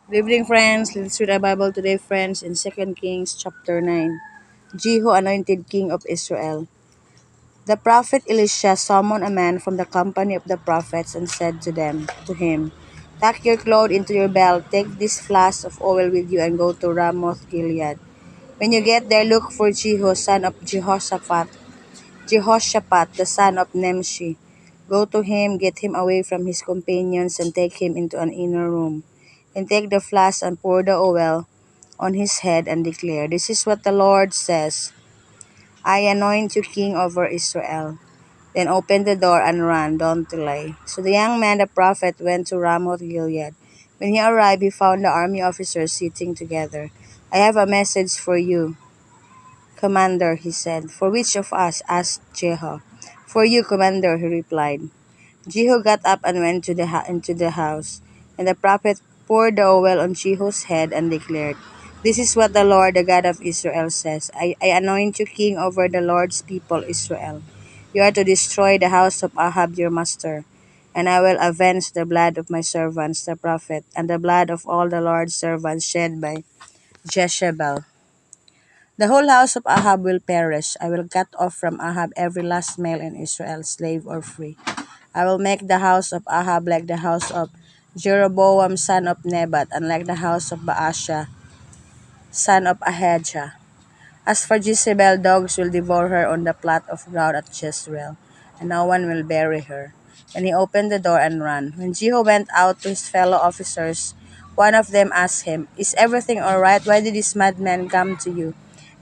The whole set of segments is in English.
Good evening, friends. Let's read our Bible today, friends, in Second Kings chapter 9. Jehu anointed king of Israel. The prophet Elisha summoned a man from the company of the prophets and said to him, Tuck your cloth into your belt, take this flask of oil with you, and go to Ramoth Gilead. When you get there, look for Jehu, son of Jehoshaphat, the son of Nimshi. Go to him, get him away from his companions, and take him into an inner room. And take the flask and pour the oil on his head and declare, This is what the Lord says, I anoint you king over Israel. Then open the door and run, don't delay. So the young man, the prophet, went to Ramoth Gilead. When he arrived, he found the army officers sitting together. I have a message for you, commander, he said. For which of us? Asked Jehu. For you, commander, he replied. Jehu got up and went into the house. And the prophet poured the oil on Jehu's head and declared, This is what the Lord, the God of Israel, says. I anoint you king over the Lord's people, Israel. You are to destroy the house of Ahab your master. And I will avenge the blood of my servants, the prophet, and the blood of all the Lord's servants shed by Jezebel. The whole house of Ahab will perish. I will cut off from Ahab every last male in Israel, slave or free. I will make the house of Ahab like the house of Jeroboam son of Nebat, and like the house of Baasha son of Ahijah. As for Jezebel, dogs will devour her on the plot of ground at Jezreel, and no one will bury her. And he opened the door and ran. When Jehu went out to his fellow officers, one of them asked him, Is everything all right? Why did this madman come to you?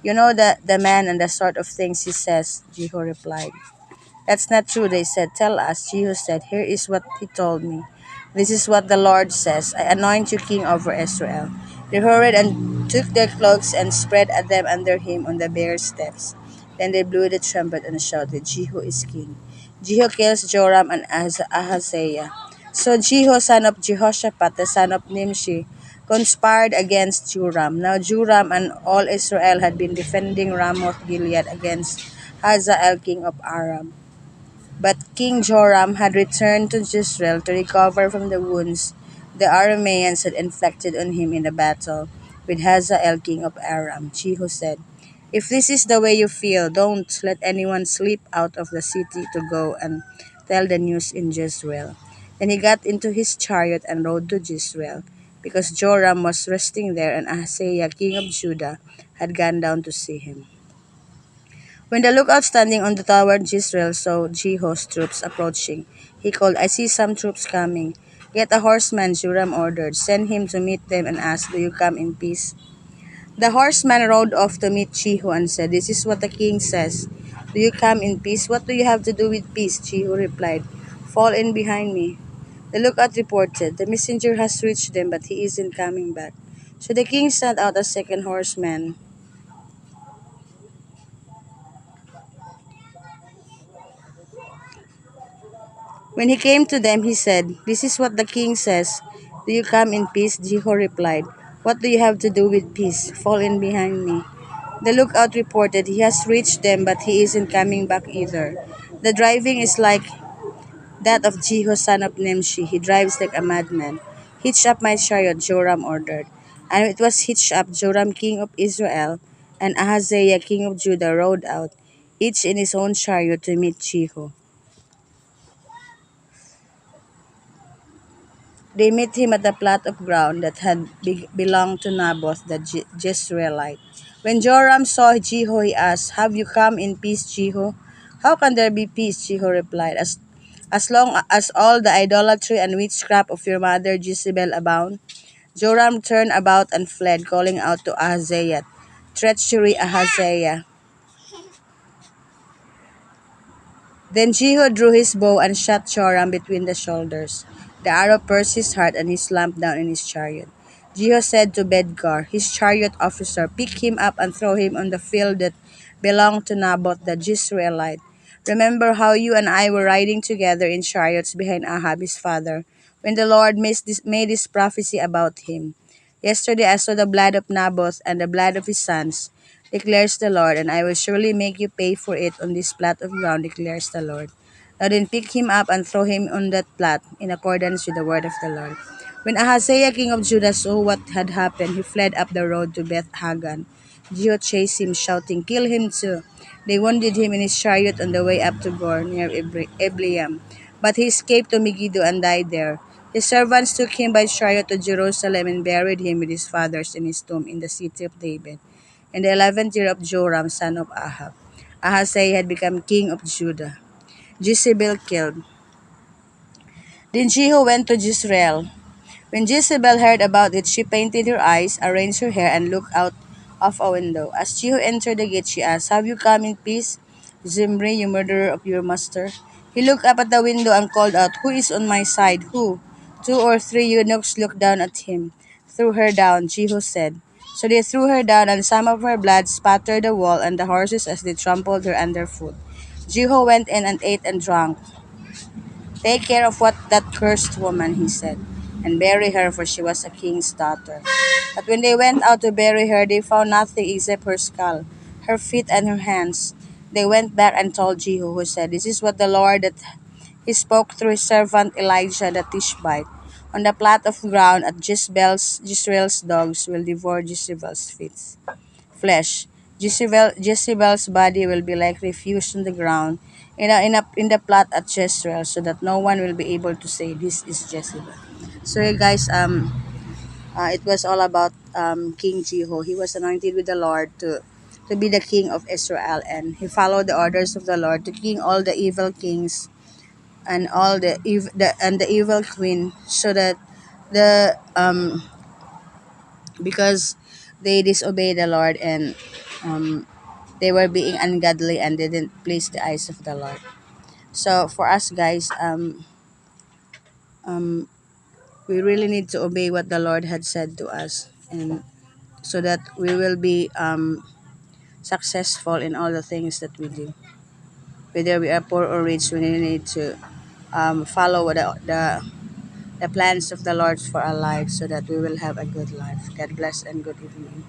You know the man and the sort of things he says, Jehu replied. That's not true, they said. Tell us. Jehu said, Here is what he told me. This is what the Lord says. I anoint you king over Israel. They hurried and took their cloaks and spread them under him on the bare steps. Then they blew the trumpet and shouted, Jehu is king. Jehu kills Joram and Ahaziah. So Jehu, son of Jehoshaphat, the son of Nimshi, conspired against Joram. Now Joram and all Israel had been defending Ramoth Gilead against Hazael, king of Aram. But King Joram had returned to Jezreel to recover from the wounds the Arameans had inflicted on him in the battle with Hazael king of Aram. Jehu said, If this is the way you feel, don't let anyone slip out of the city to go and tell the news in Jezreel. Then he got into his chariot and rode to Jezreel, because Joram was resting there and Ahaziah king of Judah had gone down to see him. When the lookout standing on the tower Jezreel saw Jehu's troops approaching, he called, I see some troops coming. Get a horseman, Joram ordered. Send him to meet them and ask, Do you come in peace? The horseman rode off to meet Jehu and said, This is what the king says. Do you come in peace? What do you have to do with peace? Jehu replied, Fall in behind me. The lookout reported, The messenger has reached them, but he isn't coming back. So the king sent out a second horseman. When he came to them, he said, This is what the king says. Do you come in peace? Jehu replied, What do you have to do with peace? Fall in behind me. The lookout reported, He has reached them, but he isn't coming back either. The driving is like that of Jehu son of Nimshi. He drives like a madman. Hitch up my chariot, Joram ordered. And it was hitched up. Joram king of Israel and Ahaziah king of Judah rode out, each in his own chariot to meet Jehu. They met him at a plot of ground that had belonged to Naboth the Jezreelite. When Joram saw Jehu, he asked, Have you come in peace, Jehu? How can there be peace? Jehu replied, as long as all the idolatry and witchcraft of your mother Jezebel abound. Joram turned about and fled, calling out to Ahaziah, Treachery, Ahaziah. Then Jehu drew his bow and shot Joram between the shoulders. The arrow pierced his heart and he slumped down in his chariot. Jehu said to Bedgar, his chariot officer, Pick him up and throw him on the field that belonged to Naboth the Jezreelite. Remember how you and I were riding together in chariots behind Ahab his father, when the Lord made this prophecy about him. Yesterday I saw the blood of Naboth and the blood of his sons, declares the Lord, and I will surely make you pay for it on this plot of ground, declares the Lord. Now then pick him up and throw him on that plot, in accordance with the word of the Lord. When Ahaziah king of Judah saw what had happened, he fled up the road to Beth Hagan. Jehu chased him, shouting, "Kill him too!" They wounded him in his chariot on the way up to Gor, near Ebleam. But he escaped to Megiddo and died there. His servants took him by chariot to Jerusalem and buried him with his fathers in his tomb in the city of David. In the 11th year of Joram, son of Ahab, Ahaziah had become king of Judah. Jezebel killed. Then Jehu went to Jezreel. When Jezebel heard about it, she painted her eyes, arranged her hair, and looked out of a window. As Jehu entered the gate, she asked, "Have you come in peace, Zimri, you murderer of your master?" He looked up at the window and called out, "Who is on my side? Who?" Two or three eunuchs looked down at him. "Threw her down," Jehu said. So they threw her down, and some of her blood spattered the wall and the horses as they trampled her underfoot. Jehu went in and ate and drank. "Take care of that cursed woman," he said, "and bury her, for she was a king's daughter." But when they went out to bury her, they found nothing except her skull, her feet, and her hands. They went back and told Jehu, who said, "This is what the Lord that he spoke through his servant Elijah the Tishbite. On the plot of ground at Jezreel's dogs will devour Jezebel's feet flesh. Jezebel's body will be like refuse on the ground in the plot at Jezreel, so that no one will be able to say, 'This is Jezebel.'" So yeah, guys, it was all about King Jehu. He was anointed with the Lord to be the king of Israel, and he followed the orders of the Lord to king all the evil kings and all the evil queen, so that the because they disobeyed the Lord, and um, they were being ungodly and didn't please the eyes of the Lord. So for us, guys, um, we really need to obey what the Lord had said to us, and so that we will be successful in all the things that we do. Whether we are poor or rich, we really need to follow the plans of the Lord for our lives, so that we will have a good life. God bless and good evening.